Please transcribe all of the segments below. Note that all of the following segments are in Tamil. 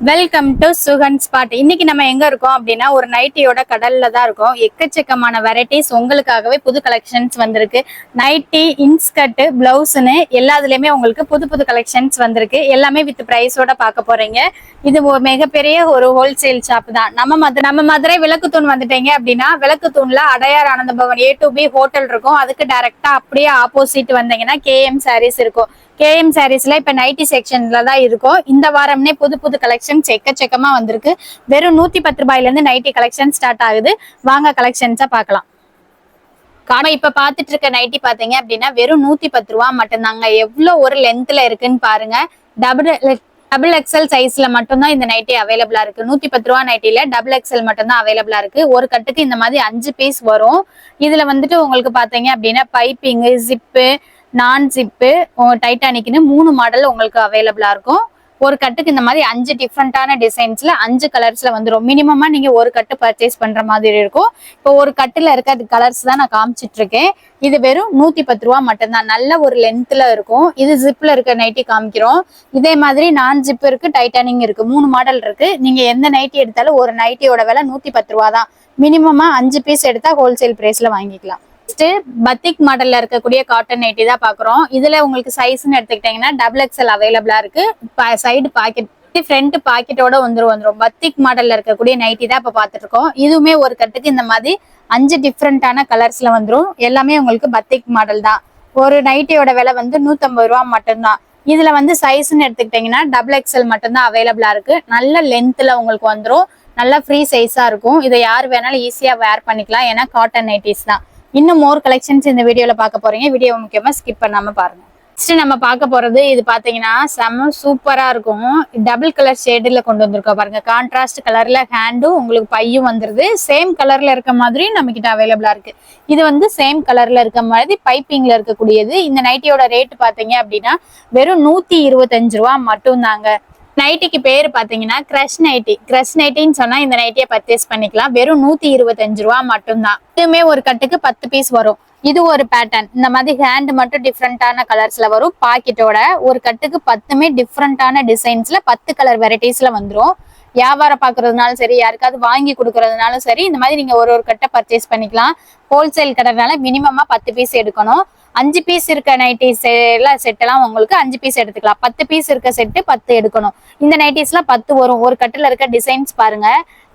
Welcome to Sugan spot. இன்னைக்கு நம்ம எங்க இருக்கோம் அப்படின்னா ஒரு நைட்டியோட கடல்ல தான் இருக்கோம். எக்கச்சக்கமான வெரைட்டிஸ் உங்களுக்காகவே புது கலெக்ஷன்ஸ் வந்திருக்கு. நைட்டி, இன்ஸ்கர்ட், பிளவுஸ்னு எல்லாத்துலயுமே உங்களுக்கு புது புது கலெக்ஷன்ஸ் வந்திருக்கு. எல்லாமே வித் பிரைஸோட பார்க்க போறீங்க. இது மிகப்பெரிய ஒரு ஹோல்சேல் ஷாப் தான். நம்ம மதுரை விளக்குத்தூண் வந்துட்டீங்க அப்படின்னா விளக்குத்தூண்ல Adyar Ananda Bhavan A to B hotel இருக்கும். அதுக்கு டைரக்டா அப்படியே ஆப்போசிட் வந்தீங்கன்னா KM சாரீஸ் இருக்கும். KM சாரீஸ்ல இப்ப நைட்டி செக்ஷன்ல தான் இருக்கும். இந்த வாரம்னே புது புது கலெக்ஷன்ஸ் எக்கச்சக்கமா வந்திருக்கு. வெறும் 110 ரூபாயில இருந்து நைட்டி கலெக்ஷன் ஸ்டார்ட் ஆகுது. வாங்க கலெக்ஷன்ஸா பார்க்கலாம். இப்ப பாத்துட்டு இருக்க நைட்டி பாத்தீங்க அப்படின்னா வெறும் 110 ரூபா மட்டும்தாங்க. எவ்வளவு ஒரு லென்த்ல இருக்குன்னு பாருங்க. டபுள் எக்ஸ்எல் சைஸ்ல மட்டும்தான் இந்த நைட்டி அவைலபிளா இருக்கு. 110 ரூபா நைட்டில டபுள் எக்ஸ்எல் மட்டும்தான் அவைலபிளா இருக்கு. ஒரு கட்டுக்கு இந்த மாதிரி 5 பீஸ் வரும். இதுல வந்துட்டு உங்களுக்கு பாத்தீங்க அப்படின்னா பைப்பிங், ஜிப்பு, நான் ஜிப்பு, டைட்டானிக்னு 3 மாடல் உங்களுக்கு அவைலபிளா இருக்கும். ஒரு கட்டுக்கு இந்த மாதிரி 5 டிஃப்ரெண்டான டிசைன்ஸ்ல 5 கலர்ஸ்ல வந்துடும். மினிமமா நீங்க ஒரு கட்டு பர்ச்சேஸ் பண்ற மாதிரி இருக்கும். இப்போ ஒரு கட்டுல இருக்க கலர்ஸ் தான் நான் காமிச்சிட்டு இருக்கேன். இது வெறும் 110 ரூபா மட்டும்தான். நல்ல ஒரு லென்த்ல இருக்கும். இது ஜிப்ல இருக்க நைட்டி காமிக்கிறோம். இதே மாதிரி நான் ஜிப் இருக்கு, டைட்டானிங் இருக்கு, 3 மாடல் இருக்கு. நீங்க எந்த நைட்டி எடுத்தாலும் ஒரு நைட்டியோட விலை 110 ரூபா தான். மினிமமா 5 பீஸ் எடுத்தா ஹோல்சேல் பிரைஸ்ல வாங்கிக்கலாம். பத்திக் மாடல்ல இருக்கக்கூடிய காட்டன் நைட்டி தான் பாக்குறோம். இதுல உங்களுக்கு சைஸ்ன்னு எடுத்துக்கிட்டீங்கன்னா டபுள் எக்ஸ்எல் அவைலபிளா இருக்கு. சைடு பாக்கெட், ஃப்ரண்ட் பாக்கெட்டோட வந்துரும். பத்திக் மாடல்ல இருக்கக்கூடிய நைட்டி தான் இப்ப பாத்துட்டு இருக்கோம். இதுவுமே ஒரு கட்டுக்கு இந்த மாதிரி 5 டிஃப்ரெண்டான கலர்ஸ்ல வந்துரும். எல்லாமே உங்களுக்கு பத்திக் மாடல் தான். ஒரு நைட்டியோட விலை வந்து 150 ரூபா மட்டும்தான். இதுல வந்து சைஸ்ன்னு எடுத்துக்கிட்டீங்கன்னா டபுள் எக்ஸ்எல் மட்டும்தான் அவைலபிளா இருக்கு. நல்ல லென்த்ல உங்களுக்கு வந்துரும். நல்லா ஃப்ரீ சைஸா இருக்கும். இதை யார் வேணாலும் ஈஸியா வேர் பண்ணிக்கலாம். ஏன்னா காட்டன் நைட்டிஸ் தான். இன்னும் மோர் கலெக்ஷன்ஸ் இந்த வீடியோல பார்க்க போறீங்க. வீடியோ முக்கியமா ஸ்கிப் பண்ணாம பாருங்க. நெக்ஸ்ட் நம்ம பார்க்க போறது இது பாத்தீங்கன்னா செம்ம சூப்பரா இருக்கும். டபுள் கலர் ஷேடுல கொண்டு வந்திருக்கோம் பாருங்க. கான்ட்ராஸ்ட் கலர்ல ஹேண்டும் உங்களுக்கு பையும் வந்துருது. சேம் கலர்ல இருக்க மாதிரி நம்ம கிட்ட அவைலபிளா இருக்கு. இது வந்து சேம் கலர்ல இருக்க மாதிரி பைப்பிங்ல இருக்கக்கூடியது. இந்த நைட்டியோட ரேட் பாத்தீங்க அப்படின்னா வெறும் 125 ரூபா மட்டும் தாங்க. நைட்டிக்கு பேரு பாத்தீங்கன்னா கிரஷ் நைட்டி. கிரஷ் நைட்டின்னு சொன்னா இந்த நைட்டியை பர்ச்சேஸ் பண்ணிக்கலாம். வெறும் 125 ரூபா மட்டும்தான். இதுவுமே ஒரு கட்டுக்கு 10 பீஸ் வரும். இது ஒரு பேட்டர்ன். இந்த மாதிரி ஹேண்ட் மட்டும் டிஃப்ரெண்டான கலர்ஸ்ல வரும். பாக்கெட்டோட ஒரு கட்டுக்கு 10மே டிஃப்ரெண்டான டிசைன்ஸ்ல 10 கலர் வெரைட்டிஸ்ல வந்துடும். வியாபாரம் பாக்குறதுனாலும் சரி, யாருக்காவது வாங்கி கொடுக்கறதுனாலும் சரி, இந்த மாதிரி நீங்க ஒரு கட்டை பர்ச்சேஸ் பண்ணிக்கலாம். ஹோல்சேல் கடைனால மினிமமா 10 பீஸ் எடுக்கணும். 5 பீஸ் இருக்க நைட்டிஸ் செட்டெல்லாம் உங்களுக்கு 5 பீஸ் எடுத்துக்கலாம். 10 பீஸ் இருக்க செட்டு 10 எடுக்கணும். இந்த நைட்டிஸ்லாம் 10 வரும். ஒரு கட்டுல இருக்க டிசைன்ஸ் பாருங்க.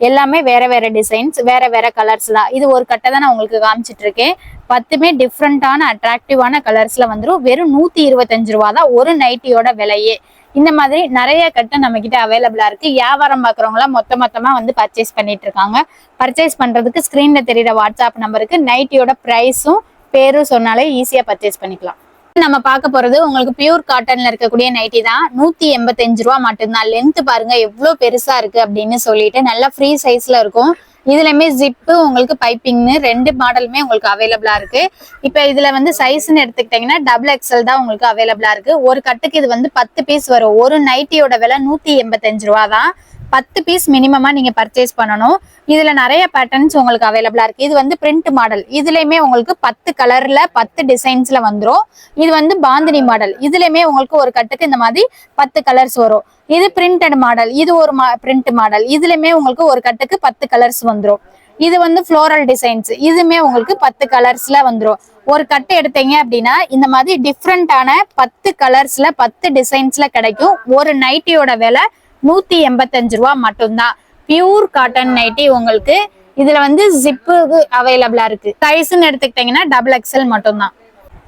எல்லாமே வேற வேற டிசைன்ஸ், வேற வேற கலர்ஸ் தான். இது ஒரு கட்டை தான் நான் உங்களுக்கு காமிச்சிட்டு இருக்கேன். 10மே டிஃப்ரெண்டான அட்ராக்டிவான கலர்ஸ்ல வந்துடும். வெறும் 125 ரூபா தான் ஒரு நைட்டியோட விலையே. இந்த மாதிரி நிறைய கட்டு நம்ம கிட்ட அவைலபிளா இருக்கு. வியாபாரம் பாக்குறவங்க எல்லாம் மொத்தமா வந்து பர்ச்சேஸ் பண்ணிட்டு இருக்காங்க. பர்ச்சேஸ் பண்றதுக்கு ஸ்கிரீன்ல தெரியுற வாட்ஸ்அப் நம்பருக்கு நைட்டியோட பிரைஸும் பேரும் சொன்னாலே ஈஸியா பர்ச்சேஸ் பண்ணிக்கலாம். நம்ம பார்க்க போறது உங்களுக்கு பியூர் காட்டன்ல இருக்கக்கூடிய நைட்டி தான். 185 ரூபா மட்டும்தான். லென்த் பாருங்க எவ்வளவு பெருசா இருக்கு அப்படின்னு சொல்லிட்டு நல்லா ஃப்ரீ சைஸ்ல இருக்கும். இதுலயுமே ஜிப்பு உங்களுக்கு பைப்பிங்னு 2 மாடலுமே உங்களுக்கு அவைலபிளா இருக்கு. இப்ப இதுல வந்து சைஸ்ன்னு எடுத்துக்கிட்டீங்கன்னா டபுள் எக்ஸ்எல் தான் உங்களுக்கு அவைலபிளா இருக்கு. ஒரு கட்டுக்கு இது வந்து 10 பீஸ் வரும். ஒரு நைட்டியோட விலை 185 ரூபா தான். 10 பீஸ் மினிமமா நீங்க பர்ச்சேஸ் பண்ணணும். இதுல நிறைய பேட்டர்ன்ஸ் உங்களுக்கு அவைலபிளா இருக்கு. இது வந்து பிரிண்ட் மாடல். இதுலயுமே உங்களுக்கு 10 கலர்ல 10 டிசைன்ஸ்ல வந்துரும். இது வந்து பாந்தினி மாடல். இதுலயுமே உங்களுக்கு ஒரு கட்டுக்கு இந்த மாதிரி 10 கலர்ஸ் வரும். இது பிரிண்டட் மாடல். இது ஒரு பிரிண்ட் மாடல். இதுலயுமே உங்களுக்கு ஒரு கட்டுக்கு 10 கலர்ஸ் வந்துரும். இது வந்து ஃப்ளோரல் டிசைன்ஸ். இதுமே உங்களுக்கு 10 கலர்ஸ்ல வந்துரும். ஒரு கட்டு எடுத்தீங்க அப்படின்னா இந்த மாதிரி டிஃப்ரெண்டான 10 கலர்ஸ்ல 10 டிசைன்ஸ்ல கிடைக்கும். ஒரு நைட்டியோட விலை 185 ரூபா மட்டும்தான். பியூர் காட்டன் நைட்டி உங்களுக்கு. இதுல வந்து ஜிப்பு அவைலபிளா இருக்கு. சைஸ்ன்னு எடுத்துக்கிட்டீங்கன்னா டபுள் எக்ஸ்எல் மட்டும்தான்.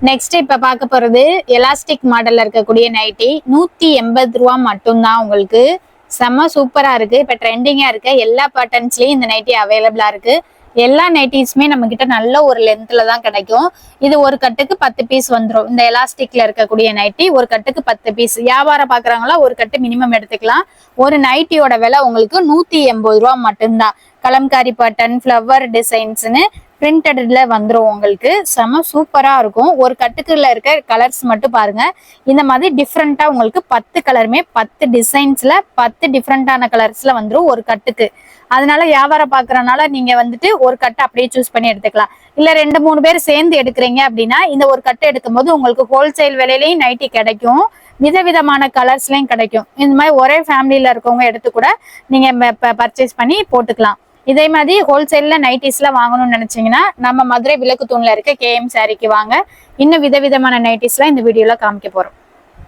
நெக்ஸ்ட் இப்ப பார்க்க போறது எலாஸ்டிக் மாடல்ல இருக்கக்கூடிய நைட்டி 180 ரூபா மட்டும்தான் உங்களுக்கு. செம்ம சூப்பரா இருக்கு. இப்ப ட்ரெண்டிங்கா இருக்கு. எல்லா பேட்டர்ன்ஸ்லயும் இந்த நைட்டி அவைலபிளா இருக்கு. எல்லா நைட்டிஸுமே நம்ம கிட்ட நல்ல ஒரு லென்த்ல தான் கிடைக்கும். இது ஒரு கட்டுக்கு 10 பீஸ் வந்துடும். இந்த எலாஸ்டிக்ல இருக்கக்கூடிய நைட்டி ஒரு கட்டுக்கு 10 பீஸ். வியாபாரம் பாக்குறாங்களா ஒரு கட்டு மினிமம் எடுத்துக்கலாம். ஒரு நைட்டியோட விலை உங்களுக்கு 180 ரூபா மட்டும்தான். கலம்காரி பேட்டர்ன், ஃபிளவர் டிசைன்ஸ்னு பிரிண்டட்ல வந்துரும் உங்களுக்கு. செம சூப்பரா இருக்கும். ஒரு கட்டுக்குள்ள இருக்க கலர்ஸ் மட்டும் பாருங்க. இந்த மாதிரி டிஃப்ரெண்டா உங்களுக்கு 10 கலருமே 10 டிசைன்ஸ்ல 10 டிஃப்ரெண்டான கலர்ஸ்ல வந்துரும் ஒரு கட்டுக்கு. அதனால வியாபாரம் பாக்குறதுனால நீங்க வந்துட்டு ஒரு கட்டை அப்படியே சூஸ் பண்ணி எடுத்துக்கலாம். இல்ல 2-3 பேர் சேர்ந்து எடுக்கிறீங்க அப்படின்னா இந்த ஒரு கட்டை எடுக்கும்போது உங்களுக்கு ஹோல்சேல் விலையிலையும் நைட்டி கிடைக்கும், விதவிதமான கலர்ஸ்லயும் கிடைக்கும். இந்த மாதிரி ஒரே ஃபேமிலியில இருக்கவங்க எடுத்து கூட நீங்க பர்ச்சேஸ் பண்ணி போட்டுக்கலாம். இதே மாதிரி ஹோல்சேல்ல நைட்டிஸ்ல வாங்கணும்னு நினைச்சீங்கன்னா நம்ம மதுரை விளக்கு தூண்ல இருக்க KM சாரிக்கு வாங்க. இன்னும் விதவிதமான நைட்டிஸ்லாம் இந்த வீடியோல காமிக்க போறோம்.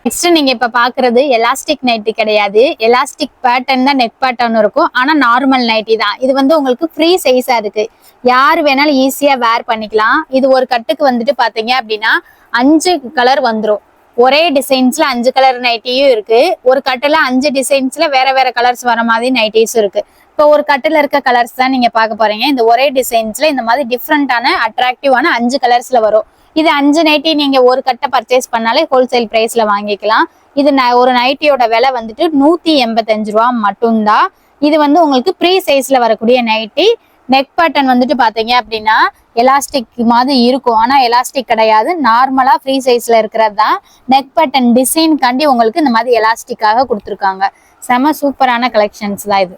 நெக்ஸ்ட் நீங்க இப்ப பாக்குறது எலாஸ்டிக் நைட்டி கிடையாது. எலாஸ்டிக் பேட்டர்ன் தான், நெக் பேட்டர்ன் இருக்கும். ஆனா நார்மல் நைட்டி தான். இது வந்து உங்களுக்கு ஃப்ரீ சைஸா இருக்கு. யாரு வேணாலும் ஈஸியா வேர் பண்ணிக்கலாம். இது ஒரு கட்டுக்கு வந்துட்டு பாத்தீங்க அப்படின்னா 5 கலர் வந்துரும். ஒரே டிசைன்ஸ்ல 5 கலர் நைட்டியும் இருக்கு. ஒரு கட்டுல 5 டிசைன்ஸ்ல வேற வேற கலர்ஸ் வர மாதிரி நைட்டிஸும் இருக்கு. இப்போ ஒரு கட்டுல இருக்க கலர்ஸ் தான் நீங்க பார்க்க போறீங்க. இந்த ஒரே டிசைன்ஸ்ல இந்த மாதிரி டிஃப்ரெண்டான அட்ராக்டிவான 5 கலர்ஸ்ல வரும். இது 5 நைட்டி நீங்க ஒரு கட்டை பர்ச்சேஸ் பண்ணாலே ஹோல்சேல் பிரைஸ்ல வாங்கிக்கலாம். இது ஒரு நைட்டியோட விலை வந்துட்டு 185 ரூபா மட்டும்தான். இது வந்து உங்களுக்கு ப்ரீ சைஸ்ல வரக்கூடிய நைட்டி. நெக் பேட்டர்ன் வந்துட்டு பாத்தீங்க அப்படின்னா எலாஸ்டிக் மாதிரி இருக்கும். ஆனா எலாஸ்டிக் கிடையாது, நார்மலா ஃப்ரீ சைஸ்ல இருக்கிறது தான். நெக் பேட்டர்ன் டிசைன் காண்டி உங்களுக்கு இந்த மாதிரி எலாஸ்டிக்காக கொடுத்துருக்காங்க. செம சூப்பரான கலெக்ஷன்ஸ் தான் இது.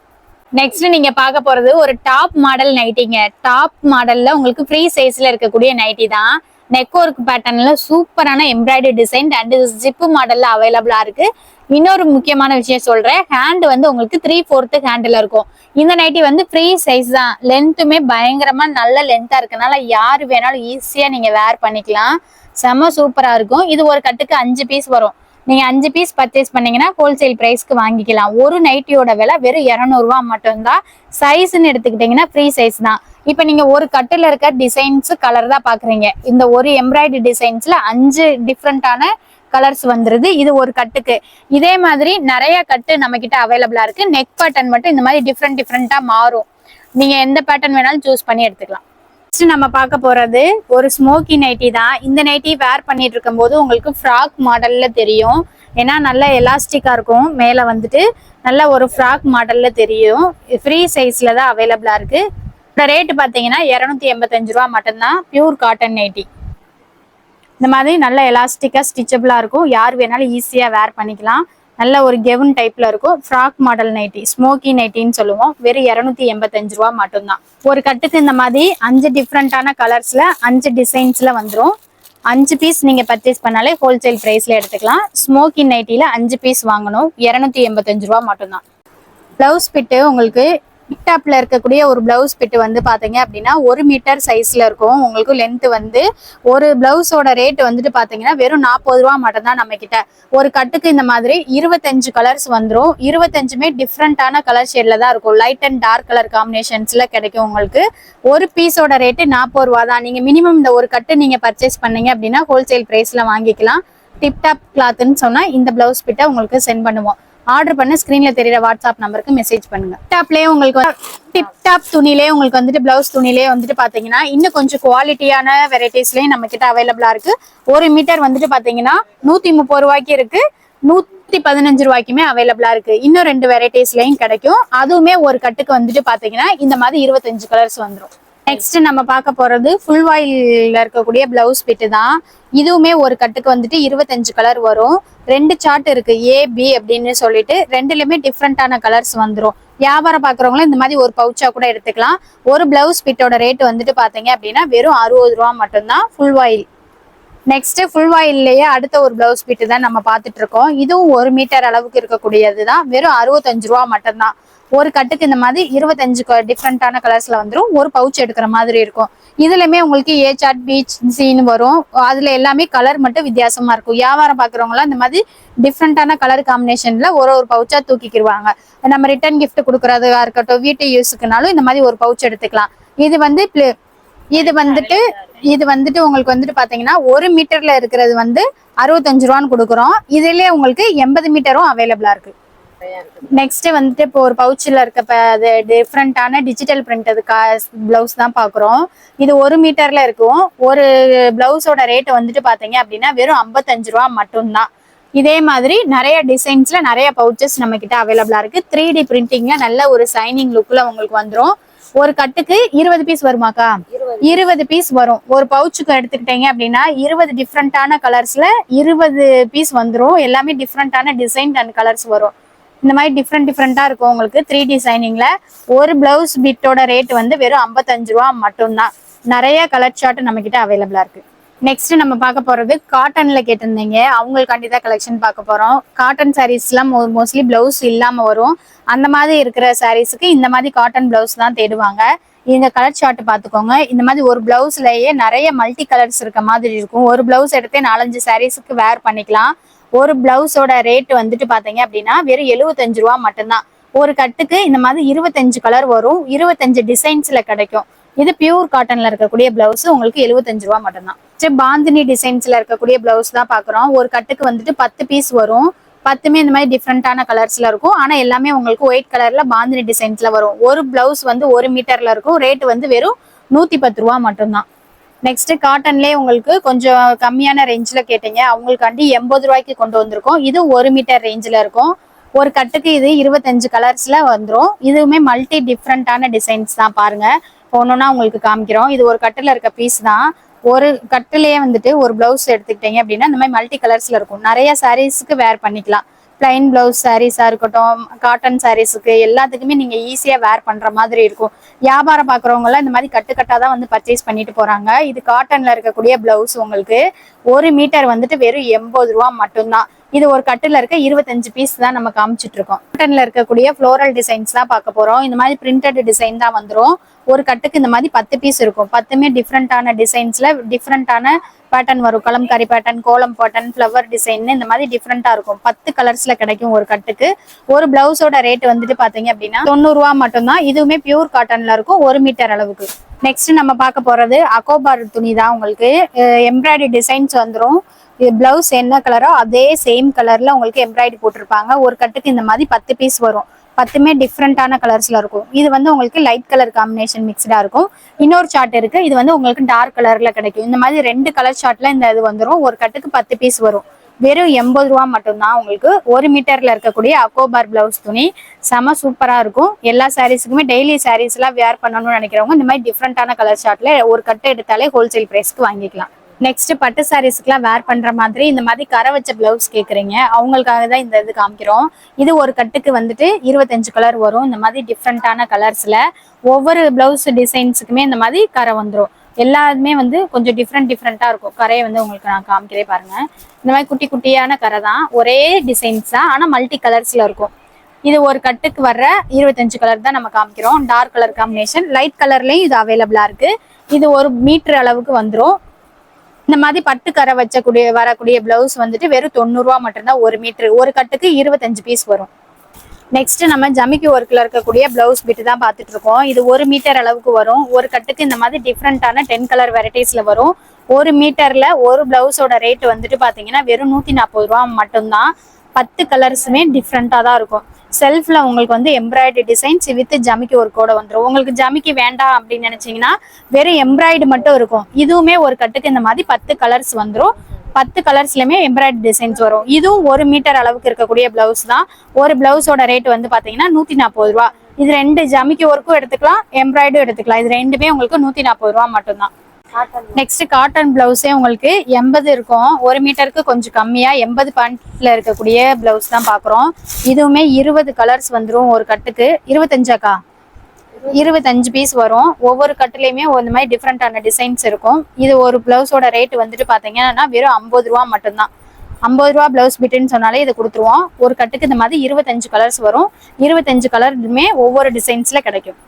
நெக்ஸ்ட் நீங்க பார்க்க போறது ஒரு டாப் மாடல் நைட்டிங்க. டாப் மாடல்ல உங்களுக்கு ஃப்ரீ சைஸ்ல இருக்கக்கூடிய நைட்டி தான். நெக் ஒர்க் பேட்டர்ன்ல சூப்பரான எம்ப்ராய்டரி டிசைன் அண்ட் ஜிப்பு மாடல்ல அவைலபிளா இருக்கு. இன்னொரு முக்கியமான விஷயம் சொல்றேன், ஹேண்ட் வந்து உங்களுக்கு 3/4 ஹேண்டில் இருக்கும். இந்த நைட்டி வந்து ஃப்ரீ சைஸ் தான். லென்த்துமே பயங்கரமா நல்ல லென்த்தா இருக்கனால யாரு வேணாலும் ஈஸியா நீங்க வேர் பண்ணிக்கலாம். செம சூப்பரா இருக்கும். இது ஒரு கட்டுக்கு 5 பீஸ் வரும். நீங்க 5 பீஸ் பர்ச்சேஸ் பண்ணீங்கன்னா ஹோல்சேல் பிரைஸ்க்கு வாங்கிக்கலாம். ஒரு நைட்டியோட விலை வெறும் 200 ரூபா மட்டும்தான். சைஸ்ன்னு எடுத்துக்கிட்டீங்கன்னா ஃப்ரீ சைஸ் தான். இப்ப நீங்க ஒரு கட்டுல இருக்க டிசைன்ஸ் கலர் தான் பாக்குறீங்க. இந்த ஒரு எம்ப்ராய்டரி டிசைன்ஸ்ல 5 டிஃப்ரெண்டான கலர்ஸ் வந்துருது இது ஒரு கட்டுக்கு. இதே மாதிரி நிறைய கட்டு நம்ம கிட்ட அவைலபிளா இருக்கு. நெக் பேட்டர்ன் மட்டும் இந்த மாதிரி டிஃப்ரெண்டா மாறும். நீங்க எந்த பேட்டர்ன் வேணாலும் சூஸ் பண்ணி எடுத்துக்கலாம். நம்ம பார்க்க போறது ஒரு ஸ்மோக்கி நைட்டி தான். இந்த நைட்டி வேர் பண்ணிட்டு இருக்கும் போது உங்களுக்கு ஃப்ராக் மாடல்ல தெரியும். ஏன்னா நல்லா எலாஸ்டிக்கா இருக்கும். மேல வந்துட்டு நல்ல ஒரு ஃப்ராக் மாடல்ல தெரியும். ஃப்ரீ சைஸ்ல தான் அவைலபிளா இருக்கு. ரேட் பாத்தீங்கன்னா 285 ரூபா மட்டும்தான். Pure cotton nightie. இந்த மாதிரி நல்ல எலாஸ்டிக்கா ஸ்டிச்சபிளா இருக்கும். யார் வேணாலும் ஈஸியா வேர் பண்ணிக்கலாம். நல்ல ஒரு கெவுன் டைப்ல இருக்கும். ஃப்ராக் மாடல் நைட்டி, ஸ்மோக்கி நைட்டின்னு சொல்லுவோம். வெறும் 285 ரூபா மட்டும்தான். ஒரு கட்டுக்கு இந்த மாதிரி 5 டிஃப்ரெண்டான கலர்ஸ்ல 5 டிசைன்ஸ்ல வந்துடும். 5 பீஸ் நீங்க பர்ச்சேஸ் பண்ணாலே ஹோல்சேல் பிரைஸ்ல எடுத்துக்கலாம். ஸ்மோக்கி நைட்டில 5 பீஸ் வாங்கணும். 285 ரூபா மட்டும்தான். பிளவுஸ் பிட்டு உங்களுக்கு டிக்டாப்ல இருக்கக்கூடிய ஒரு பிளவுஸ் பிட்டு வந்து பாத்தீங்க அப்படின்னா 1 மீட்டர் சைஸ்ல இருக்கும். உங்களுக்கு லென்த் வந்து ஒரு பிளவுஸோட ரேட் வந்துட்டு பாத்தீங்கன்னா வெறும் 40 ரூபா மட்டும் தான் நம்ம கிட்ட. ஒரு கட்டுக்கு இந்த மாதிரி 25 கலர்ஸ் வந்துடும். 25மே டிஃப்ரெண்டான கலர் ஷேட்ல தான் இருக்கும். லைட் அண்ட் டார்க் கலர் காம்பினேஷன்ஸ்ல கிடைக்கும் உங்களுக்கு. ஒரு பீஸோட ரேட்டு 40 ரூபா தான். நீங்க மினிமம் இந்த ஒரு கட்டு நீங்க பர்ச்சேஸ் பண்ணீங்க அப்படின்னா ஹோல்சேல் பிரைஸ்ல வாங்கிக்கலாம். டிப்டாப் கிளாத்ன்னு சொன்னா இந்த பிளவுஸ் பிட்டை உங்களுக்கு சென்ட் பண்ணுவோம். ஆர்டர் பண்ண ஸ்கிரீன்ல தெரியற வாட்ஸ்அப் நம்பருக்கு மெசேஜ் பண்ணுங்க. டாப்லயே உங்களுக்கு டிப்டாப் துணிலே உங்களுக்கு வந்துட்டு பிளவுஸ் துணிலே வந்துட்டு பாத்தீங்கன்னா இன்னும் கொஞ்சம் குவாலிட்டியான வெரைட்டிஸ்லயும் நம்ம கிட்ட அவைலபிளா இருக்கு. 1 மீட்டர் வந்துட்டு பாத்தீங்கன்னா 130 ரூபாய்க்கு இருக்கு. 115 ரூபாய்க்குமே அவைலபிளா இருக்கு. இன்னும் 2 வெரைட்டிஸ்லயும் கிடைக்கும். அதுவுமே ஒரு கட்டுக்கு வந்துட்டு பாத்தீங்கன்னா இந்த மாதிரி 25 கலர்ஸ் வந்துடும். நெக்ஸ்ட் நம்ம பார்க்க போறது ஃபுல் வாயில்ல இருக்கக்கூடிய பிளவுஸ் பிட்டு தான். இதுவுமே ஒரு கட்டுக்கு வந்துட்டு 25 கலர் வரும். 2 சார்ட் இருக்கு, AB அப்படின்னு சொல்லிட்டு. ரெண்டுலயுமே டிஃப்ரெண்டான கலர்ஸ் வந்துடும். வியாபாரம் பாக்குறவங்களும் இந்த மாதிரி ஒரு பவுச்சா கூட எடுத்துக்கலாம். ஒரு பிளவுஸ் பிட்டோட ரேட் வந்துட்டு பாத்தீங்க அப்படின்னா வெறும் 60 ரூபா மட்டும்தான். ஃபுல் வாயில். நெக்ஸ்ட் ஃபுல் வாயிலேயே அடுத்த ஒரு பிளவுஸ் பிட்டு தான் நம்ம பார்த்துட்டு இருக்கோம். இதுவும் 1 மீட்டர் அளவுக்கு இருக்கக்கூடியது தான். வெறும் 65 ரூபா மட்டும்தான். ஒரு கட்டுக்கு இந்த மாதிரி 25 டிஃப்ரெண்டான கலர்ஸ்ல வந்துடும். ஒரு பவுச் எடுக்கிற மாதிரி இருக்கும். இதுலயுமே உங்களுக்கு A சார்ட், B சீன் வரும். அதுல எல்லாமே கலர் மட்டும் வித்தியாசமா இருக்கும். வியாபாரம் பாக்குறவங்களாம் இந்த மாதிரி டிஃப்ரெண்டான கலர் காம்பினேஷன்ல ஒரு பவுச்சா தூக்கிக்கிடுவாங்க. நம்ம ரிட்டர்ன் கிஃப்ட் கொடுக்கறதா இருக்கட்டும், வீட்டு யூஸுக்குனாலும் இந்த மாதிரி ஒரு பவுச் எடுத்துக்கலாம். இது வந்துட்டு உங்களுக்கு வந்துட்டு பாத்தீங்கன்னா 1 மீட்டர்ல இருக்கிறது வந்து 65 ரூபான்னு கொடுக்குறோம். இதுலயே உங்களுக்கு 80 மீட்டரும் அவைலபிளா இருக்கு. நெக்ஸ்ட் வந்துட்டு இப்போ ஒரு பவுச்சில் இருக்க டிஃப்ரெண்டான டிஜிட்டல் பிரிண்ட் பிளவுஸ் தான் பாக்குறோம். இது 1 மீட்டர்ல இருக்கும். ஒரு பிளவுஸோட ரேட் வந்துட்டு பாத்தீங்க அப்படின்னா வெறும் 55 ரூபா மட்டும்தான். இதே மாதிரி நிறைய டிசைன்ஸ்ல நிறைய பவுச்சஸ் நம்ம கிட்ட அவைலபிளா இருக்கு. 3D பிரிண்டிங்ல நல்ல ஒரு சைனிங் லுக்ல உங்களுக்கு வந்துடும். ஒரு கட்டுக்கு 20 பீஸ் வருமாக்கா? 20 பீஸ் வரும். ஒரு பவுச்சுக்கு எடுத்துக்கிட்டீங்க அப்படின்னா 20 டிஃப்ரெண்டான கலர்ஸ்ல 20 பீஸ் வந்துடும். எல்லாமே டிஃப்ரெண்டான டிசைன் அண்ட் கலர்ஸ் வரும். இந்த மாதிரி டிஃப்ரெண்டா இருக்கும் உங்களுக்கு 3D டிசைனிங்ல. ஒரு பிளவுஸ் பிட்டோட ரேட் வந்து வெறும் 55 ரூபா மட்டும்தான். நிறைய கலர் சார்ட் நம்ம கிட்ட அவைலபிளா இருக்கு. நெக்ஸ்ட் நம்ம பார்க்க போறது காட்டன்ல கேட்டிருந்தீங்க, அவங்களுக்காண்டி தான் கலெக்ஷன் பார்க்க போறோம். காட்டன் சாரீஸ் எல்லாம் மோஸ்ட்லி பிளவுஸ் இல்லாம வரும். அந்த மாதிரி இருக்கிற சாரீஸ்க்கு இந்த மாதிரி காட்டன் பிளவுஸ் தான் தேடுவாங்க. இந்த கலர் சார்ட் பாத்துக்கோங்க. இந்த மாதிரி ஒரு பிளவுஸ்லயே நிறைய மல்டி கலர்ஸ் இருக்க மாதிரி இருக்கும். ஒரு பிளவுஸ் எடுத்தே 4-5 சாரீஸ்க்கு வேர் பண்ணிக்கலாம். ஒரு பிளவுஸோட ரேட் வந்துட்டு பாத்தீங்க அப்படின்னா வெறும் 75 ரூபா மட்டும்தான். ஒரு கட்டுக்கு இந்த மாதிரி 25 கலர் வரும். 25 டிசைன்ஸ்ல கிடைக்கும். இது பியூர் காட்டன்ல இருக்கக்கூடிய பிளவுஸ் உங்களுக்கு 75 ரூபா மட்டும்தான். பாந்தினி டிசைன்ஸ்ல இருக்கக்கூடிய பிளவுஸ் தான் பாக்குறோம். ஒரு கட்டுக்கு வந்துட்டு 10 பீஸ் வரும். 10மே இந்த மாதிரி டிஃப்ரெண்டான கலர்ஸ்ல இருக்கும். ஆனா எல்லாமே உங்களுக்கு ஒயிட் கலர்ல பாந்தினி டிசைன்ஸ்ல வரும். ஒரு பிளவுஸ் வந்து 1 மீட்டர்ல இருக்கும். ரேட் வந்து வெறும் 110 ரூபா மட்டும்தான். நெக்ஸ்ட் காட்டன்லேயே உங்களுக்கு கொஞ்சம் கம்மியான ரேஞ்சில் கேட்டீங்க, அவங்களுக்காண்டி 80 ரூபாய்க்கு கொண்டு வந்திருக்கோம். இது 1 மீட்டர் ரேஞ்சில் இருக்கும். ஒரு கட்டுக்கு இது 25 கலர்ஸ்ல வந்துடும். இதுவுமே மல்டி டிஃப்ரெண்டான டிசைன்ஸ் தான். பாருங்க, ஒன்னொன்னா உங்களுக்கு காமிக்கிறோம். இது ஒரு கட்டுல இருக்க பீஸ் தான். ஒரு கட்டுலயே வந்துட்டு ஒரு பிளவுஸ் எடுத்துக்கிட்டீங்க அப்படின்னா இந்த மாதிரி மல்டி கலர்ஸ்ல இருக்கும். நிறைய சாரீஸ்க்கு வேர் பண்ணிக்கலாம். பிளைன் பிளவுஸ் சாரீஸா இருக்கட்டும், காட்டன் சாரீஸுக்கு எல்லாத்துக்குமே நீங்க ஈஸியா வேர் பண்ற மாதிரி இருக்கும். வியாபாரம் பாக்குறவங்க எல்லாம் இந்த மாதிரி கட்டுக்கட்டா தான் வந்து பர்ச்சேஸ் பண்ணிட்டு போறாங்க. இது காட்டன்ல இருக்கக்கூடிய பிளவுஸ் உங்களுக்கு 1 மீட்டர் வந்துட்டு வெறும் 80 ரூபா மட்டும்தான். இது ஒரு கட்டுல இருக்க 25 பீஸ் தான் நம்ம காமிச்சிட்டு இருக்கோம். காட்டன்ல இருக்கக்கூடிய ஃப்ளோரல் டிசைன்ஸ் தான் பார்க்க போறோம். இந்த மாதிரி பிரிண்டட் டிசைன் தான் வந்துடும். ஒரு கட்டுக்கு இந்த மாதிரி 10 பீஸ் இருக்கும். 10மே டிஃப்ரெண்டான டிசைன்ஸ்ல டிஃப்ரெண்டான பேட்டர்ன் வரும். கலம்காரி பேட்டர்ன், கோலம் பேட்டர்ன், ஃப்ளவர் டிசைன் இந்த மாதிரி டிஃப்ரெண்டா இருக்கும். 10 கலர்ஸ்ல கிடைக்கும் ஒரு கட்டுக்கு. ஒரு பிளவுஸோட ரேட் வந்துட்டு பாத்தீங்க அப்படின்னா 90 ரூபா மட்டும்தான். இதுவுமே பியூர் காட்டன்ல இருக்கும், 1 மீட்டர் அளவுக்கு. நெக்ஸ்ட் நம்ம பார்க்க போறது அகோபார் துணி தான். உங்களுக்கு எம்ப்ராய்டரி டிசைன்ஸ் வந்துடும். பிளவுஸ் என்ன கலரோ அதே சேம் கலர்ல உங்களுக்கு எம்ப்ராய்டரி போட்டிருப்பாங்க. ஒரு கட்டுக்கு இந்த மாதிரி 10 பீஸ் வரும். 10மே டிஃப்ரெண்டான கலர்ஸ்ல இருக்கும். இது வந்து உங்களுக்கு லைட் கலர் காம்பினேஷன் மிக்ஸ்டா இருக்கும். இன்னொரு சார்ட் இருக்கு, இது வந்து உங்களுக்கு டார்க் கலர்ல கிடைக்கும். இந்த மாதிரி 2 கலர் சார்ட்ல இந்த இது வந்துடும். ஒரு கட்டுக்கு 10 பீஸ் வரும். வெறும் 80 ரூபா மட்டும்தான். உங்களுக்கு 1 மீட்டர்ல இருக்கக்கூடிய அகோபார் பிளவுஸ் துணி செம சூப்பரா இருக்கும். எல்லா சாரீஸுக்குமே டெய்லி சாரீஸ் எல்லாம் வேர் பண்ணணும்னு நினைக்கிறவங்க இந்த மாதிரி டிஃப்ரெண்டான கலர் சார்ட்ல ஒரு கட்டு எடுத்தாலே ஹோல்சேல் பிரைஸ்க்கு வாங்கிக்கலாம். நெக்ஸ்ட் பட்டு சாரீஸ்க்குலாம் வேர் பண்ற மாதிரி இந்த மாதிரி கரை வச்ச பிளவுஸ் கேக்குறீங்க, அவங்களுக்காக தான் இந்த இது காமிக்கிறோம். இது ஒரு கட்டுக்கு வந்துட்டு 25 கலர் வரும். இந்த மாதிரி டிஃப்ரெண்டான கலர்ஸ்ல ஒவ்வொரு பிளவுஸ் டிசைன்ஸுக்குமே இந்த மாதிரி கரை வந்துடும். எல்லாருமே வந்து கொஞ்சம் டிஃப்ரெண்டா இருக்கும். கரையை வந்து உங்களுக்கு நான் காமிக்கிறேன் பாருங்க. இந்த மாதிரி குட்டி குட்டியான கரை தான், ஒரே டிசைன்ஸ் தான், ஆனா மல்டி கலர்ஸ்ல இருக்கும். இது ஒரு கட்டுக்கு வர்ற 25 கலர் தான் நம்ம காமிக்கிறோம். டார்க் கலர் காம்பினேஷன், லைட் கலர்லயும் இது அவைலபிளா இருக்கு. இது 1 மீட்டர் அளவுக்கு வந்துடும். இந்த மாதிரி பட்டு கரை வரக்கூடிய பிளவுஸ் வந்துட்டு வெறும் 90 ரூபா மட்டும்தான். 1 மீட்டர். ஒரு கட்டுக்கு 25 பீஸ் வரும். நெக்ஸ்ட் நம்ம ஜமிக்கி ஒர்க்ல இருக்கக்கூடிய பிளவுஸ் பிட் தான் பார்த்துட்டு இருக்கோம். இது 1 மீட்டர் அளவுக்கு வரும். ஒரு கட்டுக்கு இந்த மாதிரி டிஃப்ரெண்டான 10 கலர் வெரைட்டிஸ்ல வரும். 1 மீட்டர்ல ஒரு பிளவுஸோட ரேட் வந்துட்டு பாத்தீங்கன்னா வெறும் 140 ரூபா மட்டும்தான். 10 கலர்ஸுமே டிஃப்ரெண்டா தான் இருக்கும். செல்ஃப்ல உங்களுக்கு வந்து எம்ப்ராய்டரி டிசைன்ஸ் வித் ஜமிக்கி ஒர்க்கோட வந்துடும். உங்களுக்கு ஜமிக்கி வேண்டாம் அப்படின்னு நினைச்சீங்கன்னா வெறும் எம்ப்ராய்டு மட்டும் இருக்கும். இதுவுமே ஒரு கட்டுக்கு இந்த மாதிரி 10 கலர்ஸ் வந்துடும். 10 கலர்ஸ்லயுமே எம்ப்ராய்டரி டிசைன்ஸ் வரும். இதுவும் 1 மீட்டர் அளவுக்கு இருக்கக்கூடிய பிளவுஸ் தான். ஒரு பிளவுஸோட ரேட் வந்து பாத்தீங்கன்னா 140 ரூபா. இது 2 ஜமிக்கி ஒர்க்கும் எடுத்துக்கலாம், எம்ப்ராய்டும் எடுத்துக்கலாம். இது ரெண்டுமே உங்களுக்கு 140 ரூபா மட்டும்தான். நெக்ஸ்ட் காட்டன் பிளவுஸே உங்களுக்கு 80 இருக்கும். 1 மீட்டருக்கு கொஞ்சம் கம்மியா 80 பாயிண்ட்ல இருக்கக்கூடிய பிளவுஸ் தான் பாக்குறோம். இதுவுமே 20 கலர்ஸ் வந்துடும். ஒரு கட்டுக்கு 25 பீஸ் வரும். ஒவ்வொரு கட்டுலயுமே இந்த மாதிரி டிஃப்ரெண்டான டிசைன்ஸ் இருக்கும். இது ஒரு பிளவுஸோட ரேட் வந்துட்டு பாத்தீங்கன்னா வெறும் 50 ரூபா மட்டும்தான். 50 ரூபா பிளவுஸ் பிட்டுன்னு சொன்னாலே இதை கொடுத்துருவோம். ஒரு கட்டுக்கு இந்த மாதிரி 25 கலர்ஸ் வரும். 25 கலருமே ஒவ்வொரு டிசைன்ஸ்ல கிடைக்கும்.